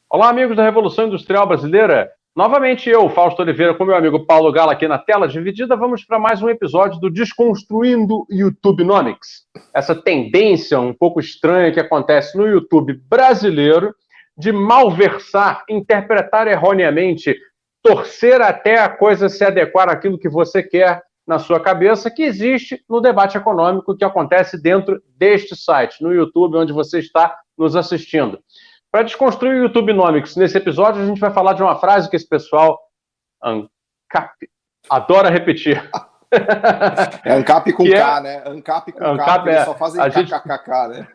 Olá, amigos da Revolução Industrial Brasileira. Novamente eu, Fausto Oliveira, com meu amigo Paulo Gala aqui na tela dividida, vamos para mais um episódio do Desconstruindo YouTubenomics. Essa tendência um pouco estranha que acontece no YouTube brasileiro de malversar, interpretar erroneamente, torcer até a coisa se adequar àquilo que você quer na sua cabeça, que existe no debate econômico que acontece dentro deste site, no YouTube, onde você está nos assistindo. Para desconstruir o YouTubenomics, nesse episódio a gente vai falar de uma frase que esse pessoal ANCAP adora repetir. É ANCAP com K, né? ANCAP com K, porque eles só fazem KKKK, né?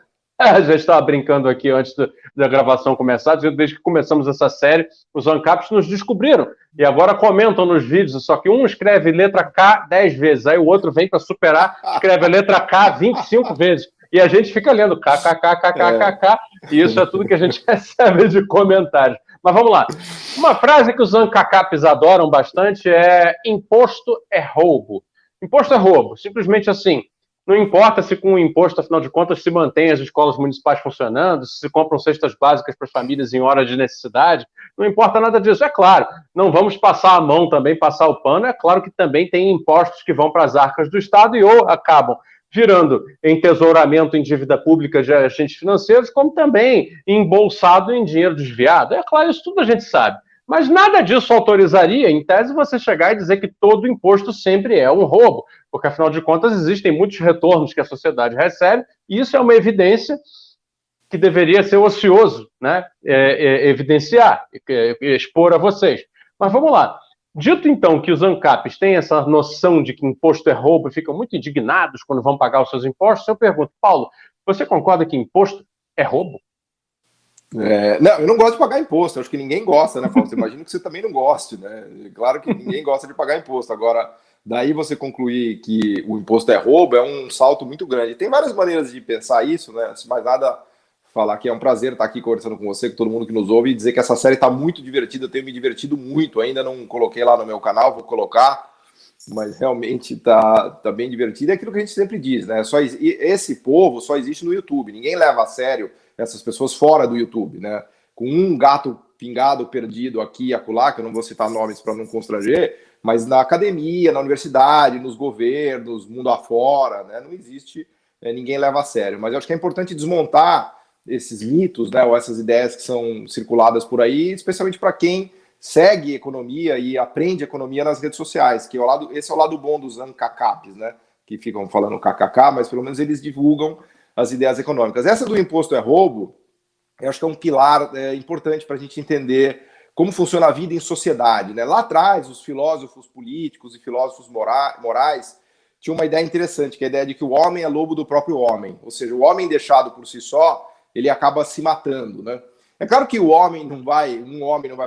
Já estava brincando aqui antes da gravação começar, dizendo que desde que começamos essa série, os ANCAPs nos descobriram e agora comentam nos vídeos, só que um escreve letra K 10 vezes, aí o outro vem para superar, escreve a letra K 25 vezes. E a gente fica lendo kkkkkk, e isso é tudo que a gente recebe de comentários. Mas vamos lá. Uma frase que os ANCAPs adoram bastante é imposto é roubo. Imposto é roubo, simplesmente assim. Não importa se com o imposto, afinal de contas, se mantém as escolas municipais funcionando, se compram cestas básicas para as famílias em hora de necessidade, não importa nada disso. É claro, não vamos passar a mão também, passar o pano, é claro que também tem impostos que vão para as arcas do Estado e ou acabam girando em tesouramento em dívida pública de agentes financeiros, como também embolsado em dinheiro desviado. É claro, isso tudo a gente sabe. Mas nada disso autorizaria, em tese, você chegar e dizer que todo imposto sempre é um roubo, porque, afinal de contas, existem muitos retornos que a sociedade recebe, e isso é uma evidência que deveria ser ocioso, né? Evidenciar, expor a vocês. Mas vamos lá. Dito, então, que os ANCAPs têm essa noção de que imposto é roubo e ficam muito indignados quando vão pagar os seus impostos, eu pergunto, Paulo, você concorda que imposto é roubo? Não, eu não gosto de pagar imposto, acho que ninguém gosta, né, Fausto? Imagino que você também não goste, né? Claro que ninguém gosta de pagar imposto. Agora, daí você concluir que o imposto é roubo é um salto muito grande. Tem várias maneiras de pensar isso, né? Antes de mais nada, falar que é um prazer estar aqui conversando com você, com todo mundo que nos ouve, e dizer que essa série está muito divertida, eu tenho me divertido muito, ainda não coloquei lá no meu canal, vou colocar, mas realmente tá bem divertido. É aquilo que a gente sempre diz, né? Esse povo só existe no YouTube, ninguém leva a sério essas pessoas fora do YouTube, né? Com um gato pingado perdido aqui e acolá, que eu não vou citar nomes para não constranger, mas na academia, na universidade, nos governos, mundo afora, né? Não existe, ninguém leva a sério. Mas eu acho que é importante desmontar esses mitos, né, ou essas ideias que são circuladas por aí, especialmente para quem segue economia e aprende economia nas redes sociais, que esse é o lado bom dos ANCAPs, né, que ficam falando kkk, mas pelo menos eles divulgam as ideias econômicas. Essa do imposto é roubo, eu acho que é um pilar importante para a gente entender como funciona a vida em sociedade, né? Lá atrás, os filósofos políticos e filósofos morais tinham uma ideia interessante, que é a ideia de que o homem é lobo do próprio homem, ou seja, o homem deixado por si só, ele acaba se matando, né? É claro que um homem não vai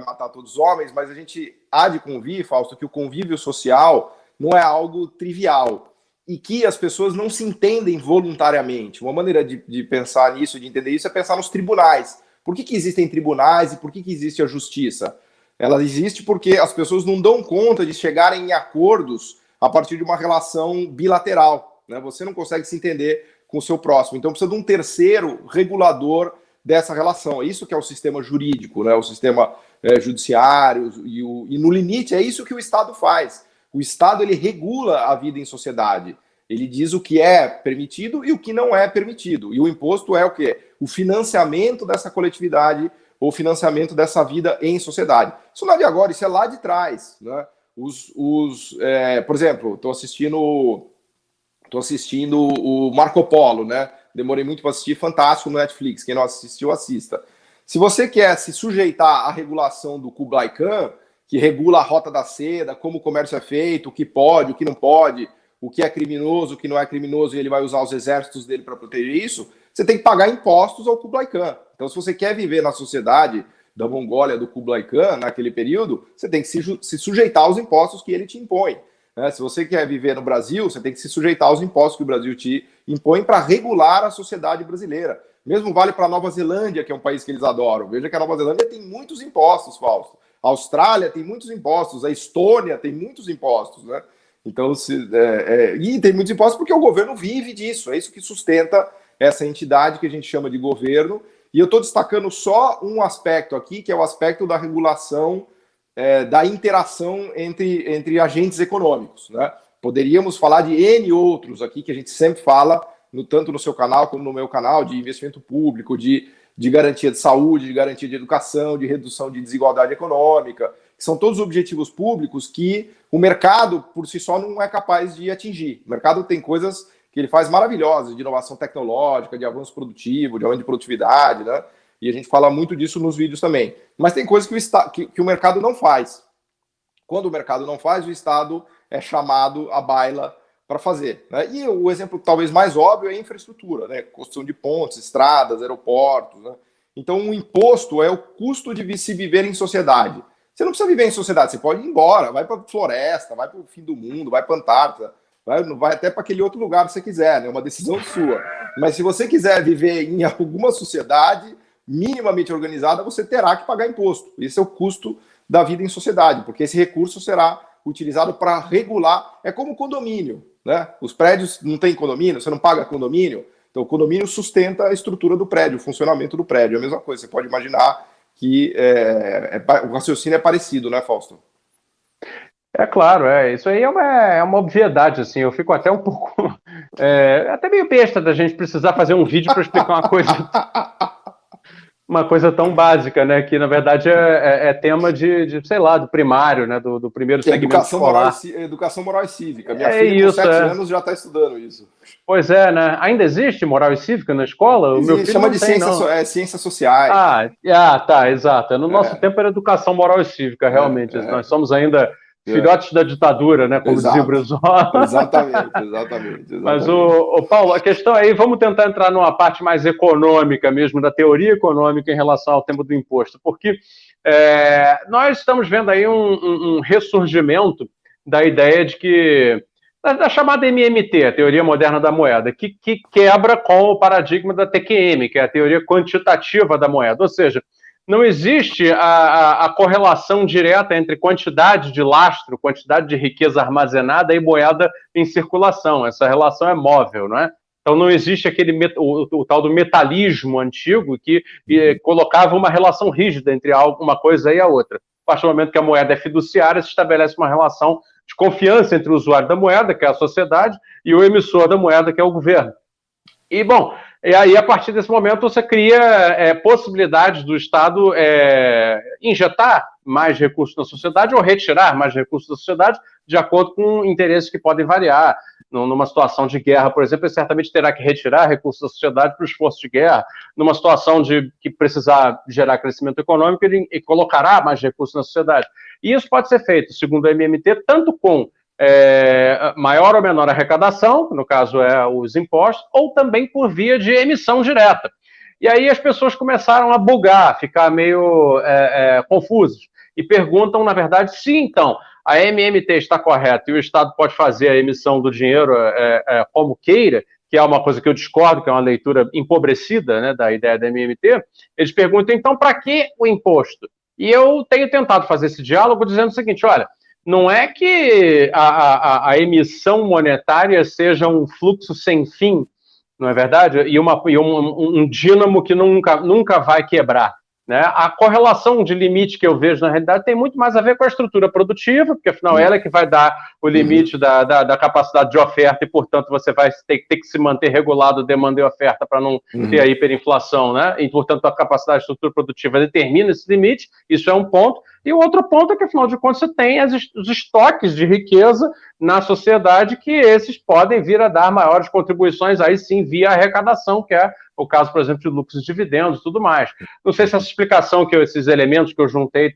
matar todos os homens, mas a gente há de convir, Fausto, que o convívio social não é algo trivial e que as pessoas não se entendem voluntariamente. Uma maneira de pensar nisso, de entender isso, é pensar nos tribunais. Por que existem tribunais e por que existe a justiça? Ela existe porque as pessoas não dão conta de chegarem em acordos a partir de uma relação bilateral, né? Você não consegue se entender com o seu próximo. Então precisa de um terceiro regulador dessa relação. É isso que é o sistema jurídico, né? O sistema judiciário e no limite é isso que o Estado faz. O Estado ele regula a vida em sociedade. Ele diz o que é permitido e o que não é permitido. E o imposto é o quê? O financiamento dessa coletividade ou financiamento dessa vida em sociedade. Isso não é de agora, isso é lá de trás, né? Por exemplo, estou assistindo o Marco Polo, né? Demorei muito para assistir, fantástico no Netflix. Quem não assistiu, assista. Se você quer se sujeitar à regulação do Kublai Khan, que regula a rota da seda, como o comércio é feito, o que pode, o que não pode, o que é criminoso, o que não é criminoso, e ele vai usar os exércitos dele para proteger isso, você tem que pagar impostos ao Kublai Khan. Então, se você quer viver na sociedade da Mongólia do Kublai Khan, naquele período, você tem que se sujeitar aos impostos que ele te impõe. Se você quer viver no Brasil, você tem que se sujeitar aos impostos que o Brasil te impõe para regular a sociedade brasileira. Mesmo vale para a Nova Zelândia, que é um país que eles adoram. Veja que a Nova Zelândia tem muitos impostos, Fausto. A Austrália tem muitos impostos. A Estônia tem muitos impostos, né? Então, e tem muitos impostos porque o governo vive disso. É isso que sustenta essa entidade que a gente chama de governo E eu estou destacando só um aspecto aqui, que é o aspecto da regulação, da interação entre agentes econômicos, né? Poderíamos falar de N outros aqui, que a gente sempre fala, tanto no seu canal como no meu canal, de investimento público, de garantia de saúde, de garantia de educação, de redução de desigualdade econômica. São todos objetivos públicos que o mercado, por si só, não é capaz de atingir. O mercado tem coisas que ele faz maravilhosas, de inovação tecnológica, de avanço produtivo, de aumento de produtividade, né? E a gente fala muito disso nos vídeos também. Mas tem coisas que o mercado não faz. Quando o mercado não faz, o Estado é chamado à baila para fazer, né? E o exemplo talvez mais óbvio é a infraestrutura, né? Construção de pontes, estradas, aeroportos, né? Então, o imposto é o custo de se viver em sociedade. Você não precisa viver em sociedade, você pode ir embora, vai para a floresta, vai para o fim do mundo, vai para a Antártida, vai até para aquele outro lugar que você quiser, né? É uma decisão sua. Mas se você quiser viver em alguma sociedade minimamente organizada, você terá que pagar imposto. Esse é o custo da vida em sociedade, porque esse recurso será utilizado para regular, é como condomínio, né? Os prédios não têm condomínio, você não paga condomínio, então o condomínio sustenta a estrutura do prédio, o funcionamento do prédio, é a mesma coisa, você pode imaginar que o raciocínio é parecido, né, Fausto? É claro, isso aí é uma obviedade, assim, eu fico até um pouco, até meio besta da gente precisar fazer um vídeo para explicar uma coisa tão básica, né, que na verdade é tema sei lá, do primário, né, do primeiro segmento escolar. Educação moral e cívica. Minha filha com 7 anos já está estudando isso. Pois é, né? Ainda existe moral e cívica na escola? Existe, o meu filho chama de ciências sociais. Tá, exato. No nosso tempo era educação moral e cívica, realmente. Nós somos ainda filhotes da ditadura, né? Como dizia o Brizola. Exatamente. Mas, Paulo, a questão aí, vamos tentar entrar numa parte mais econômica mesmo, da teoria econômica em relação ao tema do imposto, porque nós estamos vendo aí um ressurgimento da ideia de que da chamada MMT, a teoria moderna da moeda, que quebra com o paradigma da TQM, que é a teoria quantitativa da moeda, ou seja, não existe a correlação direta entre quantidade de lastro, quantidade de riqueza armazenada e moeda em circulação. Essa relação é móvel, não é? Então não existe o tal do metalismo antigo que colocava uma relação rígida entre uma coisa e a outra. A partir do momento que a moeda é fiduciária, se estabelece uma relação de confiança entre o usuário da moeda, que é a sociedade, e o emissor da moeda, que é o governo. E, bom, aí a partir desse momento você cria possibilidades do Estado injetar mais recursos na sociedade ou retirar mais recursos da sociedade de acordo com interesses que podem variar. Numa situação de guerra, por exemplo, ele certamente terá que retirar recursos da sociedade para o esforço de guerra. Numa situação de que precisar gerar crescimento econômico, ele colocará mais recursos na sociedade. E isso pode ser feito, segundo a MMT, tanto com maior ou menor arrecadação, no caso os impostos, ou também por via de emissão direta. E aí as pessoas começaram a bugar, ficar meio confusas, e perguntam, na verdade, se então a MMT está correta e o Estado pode fazer a emissão do dinheiro como queira, que é uma coisa que eu discordo, que é uma leitura empobrecida, né, da ideia da MMT, eles perguntam, então, para que o imposto? E eu tenho tentado fazer esse diálogo dizendo o seguinte, olha, não é que a emissão monetária seja um fluxo sem fim, não é verdade? E um dínamo que nunca vai quebrar. Né? A correlação de limite que eu vejo na realidade tem muito mais a ver com a estrutura produtiva, porque afinal ela é que vai dar o limite da capacidade de oferta e, portanto, você vai ter que se manter regulado demanda e oferta para não ter a hiperinflação, né? E, portanto, a capacidade de estrutura produtiva determina esse limite, isso é um ponto. E o outro ponto é que, afinal de contas, você tem os estoques de riqueza na sociedade que esses podem vir a dar maiores contribuições, aí sim, via arrecadação, que é o caso, por exemplo, de lucros e dividendos e tudo mais. Não sei se essa explicação, esses elementos que eu juntei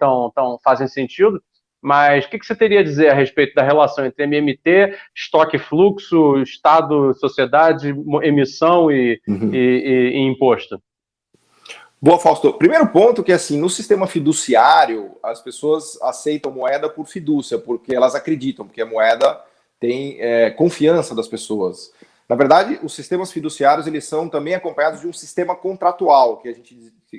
fazem sentido, mas o que você teria a dizer a respeito da relação entre MMT, estoque e fluxo, Estado, sociedade, emissão e imposto? Boa, Fausto. Primeiro ponto que, assim, no sistema fiduciário, as pessoas aceitam moeda por fidúcia, porque elas acreditam, porque a moeda tem confiança das pessoas. Na verdade, os sistemas fiduciários, eles são também acompanhados de um sistema contratual, que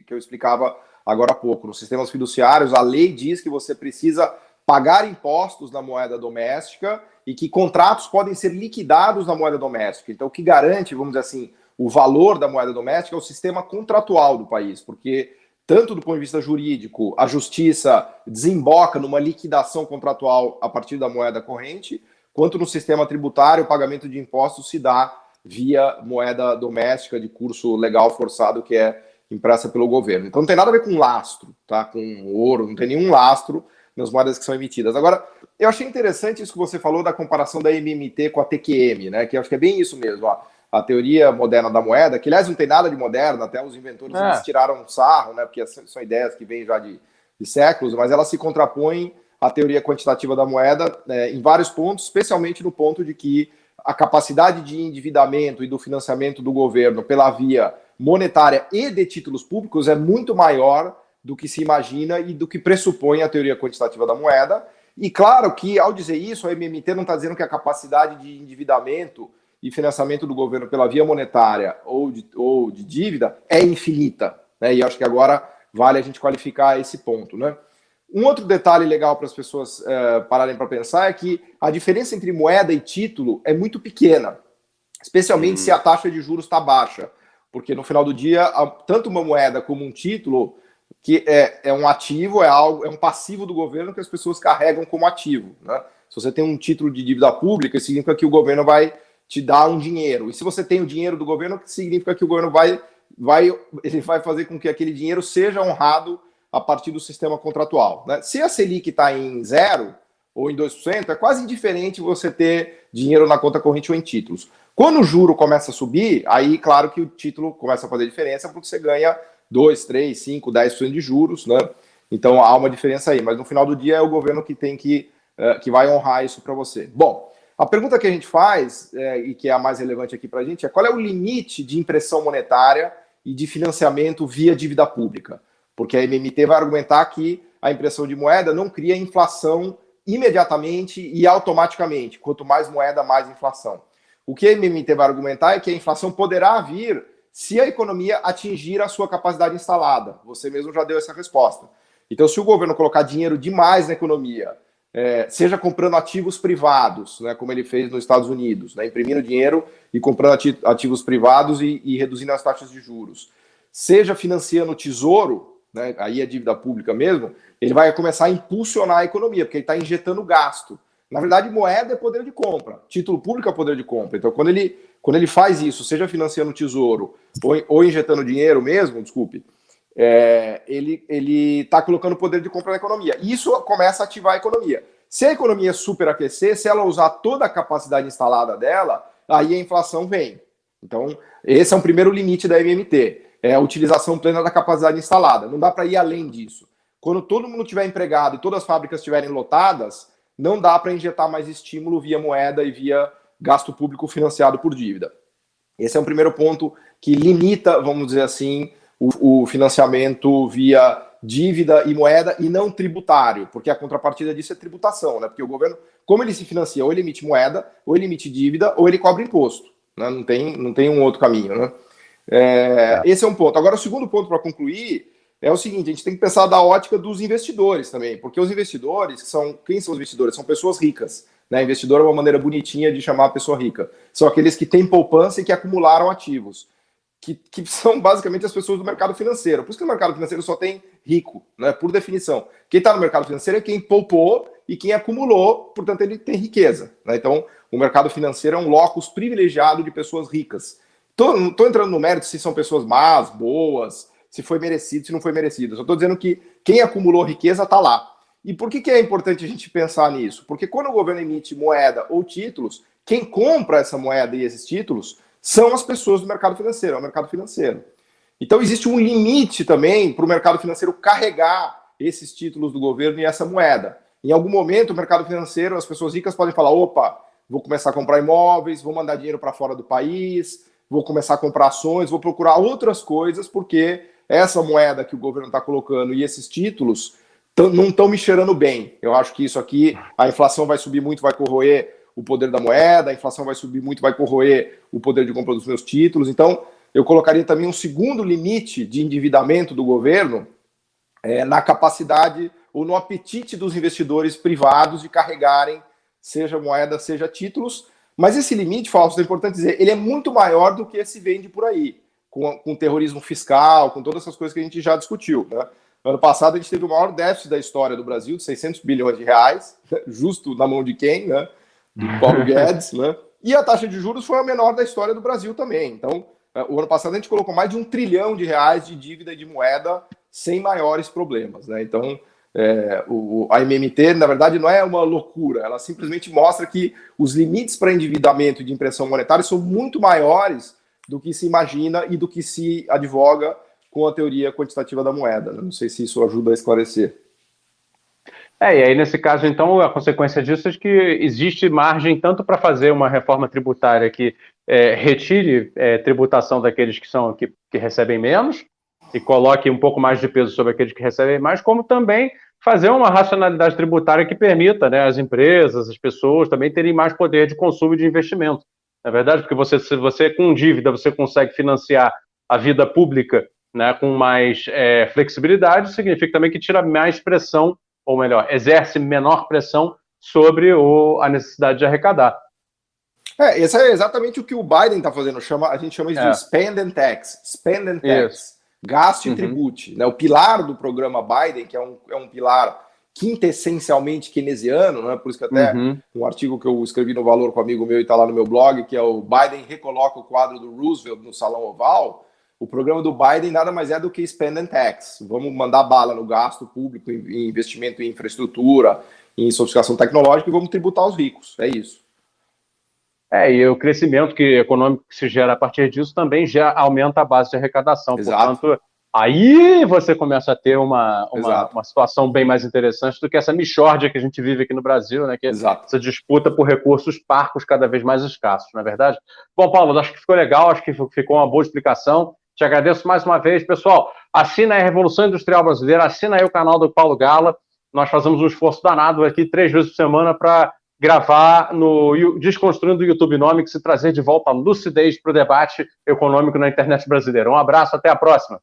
eu explicava agora há pouco. Nos sistemas fiduciários, a lei diz que você precisa pagar impostos na moeda doméstica e que contratos podem ser liquidados na moeda doméstica. Então, o que garante, vamos dizer assim, o valor da moeda doméstica é o sistema contratual do país, porque tanto do ponto de vista jurídico, a justiça desemboca numa liquidação contratual a partir da moeda corrente, quanto no sistema tributário, o pagamento de impostos se dá via moeda doméstica de curso legal forçado, que é impressa pelo governo. Então não tem nada a ver com lastro, tá? Com ouro, não tem nenhum lastro nas moedas que são emitidas. Agora, eu achei interessante isso que você falou da comparação da MMT com a TQM, né? Que eu acho que é bem isso mesmo, ó. A teoria moderna da moeda, que aliás não tem nada de moderna, até os inventores eles tiraram um sarro, né? Porque são ideias que vêm já de séculos, mas ela se contrapõe à teoria quantitativa da moeda em vários pontos, especialmente no ponto de que a capacidade de endividamento e do financiamento do governo pela via monetária e de títulos públicos é muito maior do que se imagina e do que pressupõe a teoria quantitativa da moeda. E claro que, ao dizer isso, a MMT não está dizendo que a capacidade de endividamento e financiamento do governo pela via monetária ou de dívida é infinita, né? E acho que agora vale a gente qualificar esse ponto, né? Um outro detalhe legal para as pessoas pararem para pensar é que a diferença entre moeda e título é muito pequena, especialmente se a taxa de juros está baixa, porque no final do dia, tanto uma moeda como um título, que é um ativo, é um passivo do governo que as pessoas carregam como ativo, né? Se você tem um título de dívida pública, significa que o governo vai te dar um dinheiro. E se você tem o dinheiro do governo, significa que o governo ele vai fazer com que aquele dinheiro seja honrado a partir do sistema contratual, né? Se a Selic está em 0 ou em 2%, é quase indiferente você ter dinheiro na conta corrente ou em títulos. Quando o juro começa a subir, aí claro que o título começa a fazer diferença, porque você ganha 2, 3, 5, 10% de juros, né? Então há uma diferença aí, mas no final do dia é o governo que tem que vai honrar isso para você. Bom, a pergunta que a gente faz, e que é a mais relevante aqui para a gente, é qual é o limite de impressão monetária e de financiamento via dívida pública? Porque a MMT vai argumentar que a impressão de moeda não cria inflação imediatamente e automaticamente. Quanto mais moeda, mais inflação. O que a MMT vai argumentar é que a inflação poderá vir se a economia atingir a sua capacidade instalada. Você mesmo já deu essa resposta. Então, se o governo colocar dinheiro demais na economia, seja comprando ativos privados, né, como ele fez nos Estados Unidos, né, imprimindo dinheiro e comprando ativos privados e reduzindo as taxas de juros, seja financiando o tesouro, né, aí é dívida pública mesmo, ele vai começar a impulsionar a economia, porque ele está injetando gasto. Na verdade, moeda é poder de compra, título público é poder de compra. Então, quando ele faz isso, seja financiando o tesouro ou injetando dinheiro mesmo, desculpe, ele está colocando poder de compra na economia. Isso começa a ativar a economia. Se a economia superaquecer, se ela usar toda a capacidade instalada dela, aí a inflação vem. Então, esse é um primeiro limite da MMT. É a utilização plena da capacidade instalada. Não dá para ir além disso. Quando todo mundo estiver empregado e todas as fábricas estiverem lotadas, não dá para injetar mais estímulo via moeda e via gasto público financiado por dívida. Esse é um primeiro ponto que limita, vamos dizer assim, o financiamento via dívida e moeda e não tributário, porque a contrapartida disso é tributação, né? Porque o governo, como ele se financia, ou ele emite moeda, ou ele emite dívida, ou ele cobra imposto, né? Não tem um outro caminho, né? Esse é um ponto. Agora, o segundo ponto para concluir é o seguinte: a gente tem que pensar da ótica dos investidores também, porque os investidores quem são os investidores? São pessoas ricas, né? Investidor é uma maneira bonitinha de chamar a pessoa rica. São aqueles que têm poupança e que acumularam ativos, que são basicamente as pessoas do mercado financeiro. Por isso que no mercado financeiro só tem rico, né? Por definição. Quem está no mercado financeiro é quem poupou e quem acumulou, portanto ele tem riqueza, né? Então o mercado financeiro é um locus privilegiado de pessoas ricas. Não estou entrando no mérito se são pessoas más, boas, se foi merecido, se não foi merecido. Só estou dizendo que quem acumulou riqueza está lá. E por que é importante a gente pensar nisso? Porque quando o governo emite moeda ou títulos, quem compra essa moeda e esses títulos são as pessoas do mercado financeiro, é o mercado financeiro. Então existe um limite também para o mercado financeiro carregar esses títulos do governo e essa moeda. Em algum momento o mercado financeiro, as pessoas ricas podem falar: opa, vou começar a comprar imóveis, vou mandar dinheiro para fora do país, vou começar a comprar ações, vou procurar outras coisas, porque essa moeda que o governo está colocando e esses títulos não estão me cheirando bem. Eu acho que isso aqui, a inflação vai subir muito, vai corroer o poder da moeda, a inflação vai subir muito, vai corroer o poder de compra dos meus títulos. Então, eu colocaria também um segundo limite de endividamento do governo na capacidade ou no apetite dos investidores privados de carregarem, seja moeda, seja títulos, Mas esse limite, Fausto, é importante dizer, ele é muito maior do que se vende por aí, com terrorismo fiscal, com todas essas coisas que a gente já discutiu, né? Ano passado a gente teve o maior déficit da história do Brasil, de 600 bilhões de reais, justo na mão de quem, né? Do Paulo Guedes, né? E a taxa de juros foi a menor da história do Brasil também. Então, o ano passado a gente colocou mais de R$1 trilhão de dívida de moeda sem maiores problemas, né? Então, a MMT, na verdade, não é uma loucura, ela simplesmente mostra que os limites para endividamento de impressão monetária são muito maiores do que se imagina e do que se advoga com a teoria quantitativa da moeda. Não sei se isso ajuda a esclarecer. E aí, nesse caso, então, a consequência disso é que existe margem tanto para fazer uma reforma tributária que retire tributação daqueles que recebem menos e coloque um pouco mais de peso sobre aqueles que recebem mais, como também fazer uma racionalidade tributária que permita, né, as empresas, as pessoas também terem mais poder de consumo e de investimento. Na verdade, porque se você com dívida você consegue financiar a vida pública, né, com mais flexibilidade, significa também que tira mais pressão, ou melhor, exerce menor pressão sobre a necessidade de arrecadar. Esse é exatamente o que o Biden está fazendo. A gente chama isso de spend and tax. Spend and tax. Isso. Gaste e tribute. Né? O pilar do programa Biden, que é um pilar quintessencialmente keynesiano, né? Por isso que até um artigo que eu escrevi no Valor com um amigo meu e está lá no meu blog, que é o Biden recoloca o quadro do Roosevelt no Salão Oval. O programa do Biden nada mais é do que spend and tax. Vamos mandar bala no gasto público, em investimento em infraestrutura, em sofisticação tecnológica e vamos tributar os ricos. É isso. E o crescimento econômico que se gera a partir disso também já aumenta a base de arrecadação. Exato. Portanto, aí você começa a ter uma situação bem mais interessante do que essa mixórdia que a gente vive aqui no Brasil, né? Que é essa disputa por recursos parcos cada vez mais escassos, não é verdade? Bom, Paulo, acho que ficou legal, acho que ficou uma boa explicação. Te agradeço mais uma vez. Pessoal, assina aí a Revolução Industrial Brasileira, assina aí o canal do Paulo Gala. Nós fazemos um esforço danado aqui 3 vezes por semana para gravar no Desconstruindo o YouTubenomics e trazer de volta a lucidez para o debate econômico na internet brasileira. Um abraço, até a próxima.